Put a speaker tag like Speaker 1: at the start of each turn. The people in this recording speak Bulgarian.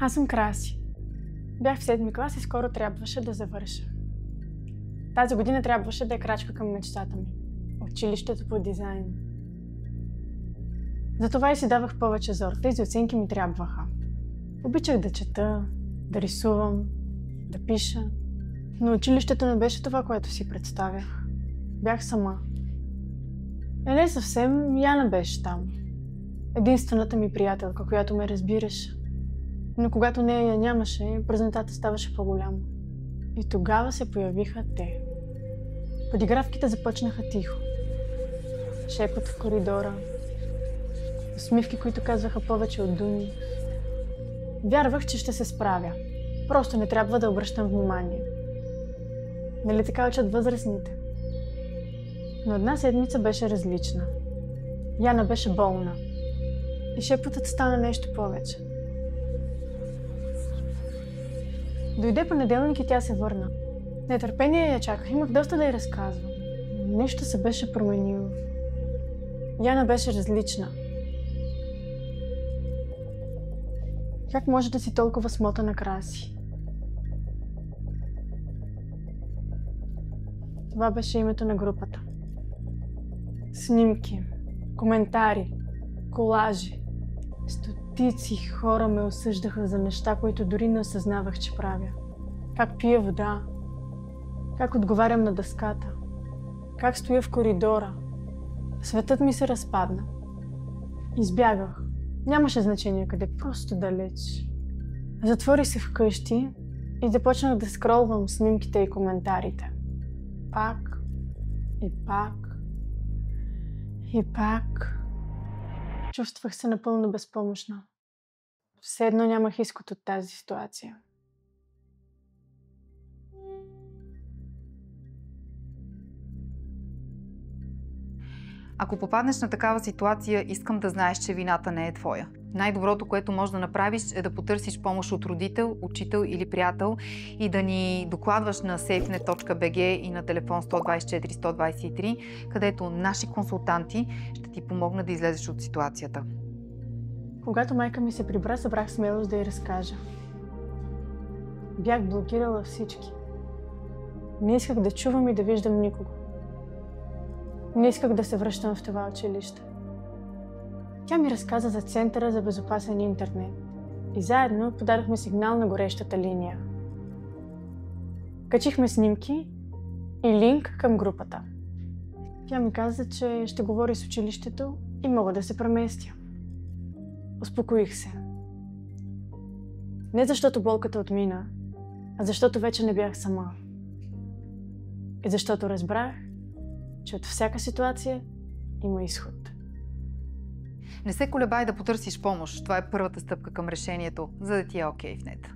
Speaker 1: Аз съм Краси. Бях в 7-ми клас и скоро трябваше да завърша. Тази година трябваше да е крачка към мечтата ми. Училището по дизайн. Затова и си давах повече зор. Тези оценки ми трябваха. Обичах да чета, да рисувам, да пиша. Но училището не беше това, което си представях. Бях сама. Не съвсем, Яна беше там. Единствената ми приятелка, която ме разбираше. Но когато нея я нямаше, празнотата ставаше по-голяма. И тогава се появиха те. Подигравките започнаха тихо. Шепот в коридора. Усмивки, които казваха повече от думи. Вярвах, че ще се справя. Просто не трябва да обръщам внимание. Нали така учат възрастните? Но една седмица беше различна. Яна беше болна. И шепотът стана нещо повече. Дойде понеделник и тя се върна. Нетърпение я чаках. Имах доста да й разказвам. Нещо се беше променило. Яна беше различна. Как може да си толкова смотана, Краси? Това беше името на групата. Снимки, коментари, колажи. Стотици хора ме осъждаха за неща, които дори не осъзнавах, че правя. Как пия вода, как отговарям на дъската, как стоя в коридора. Светът ми се разпадна. Избягах. Нямаше значение къде, просто далеч. Затворих се вкъщи и започнах да скролвам снимките и коментарите. Пак и пак и пак. Чувствах се напълно безпомощна. Все едно нямах изход от тази ситуация.
Speaker 2: Ако попаднеш на такава ситуация, искам да знаеш, че вината не е твоя. Най-доброто, което можеш да направиш, е да потърсиш помощ от родител, учител или приятел и да ни докладваш на safenet.bg и на телефон 124 123, където наши консултанти ще ти помогнат да излезеш от ситуацията.
Speaker 1: Когато майка ми се прибра, събрах смелост да й разкажа. Бях блокирала всички. Не исках да чувам и да виждам никого. Не исках да се връщам в това училище. Тя ми разказа за Центъра за безопасен интернет и заедно подадохме сигнал на горещата линия. Качихме снимки и линк към групата. Тя ми каза, че ще говори с училището и мога да се преместя. Успокоих се. Не защото болката отмина, а защото вече не бях сама. И защото разбрах, че от всяка ситуация има изход.
Speaker 2: Не се колебай да потърсиш помощ. Това е първата стъпка към решението, за да ти е окей в нет.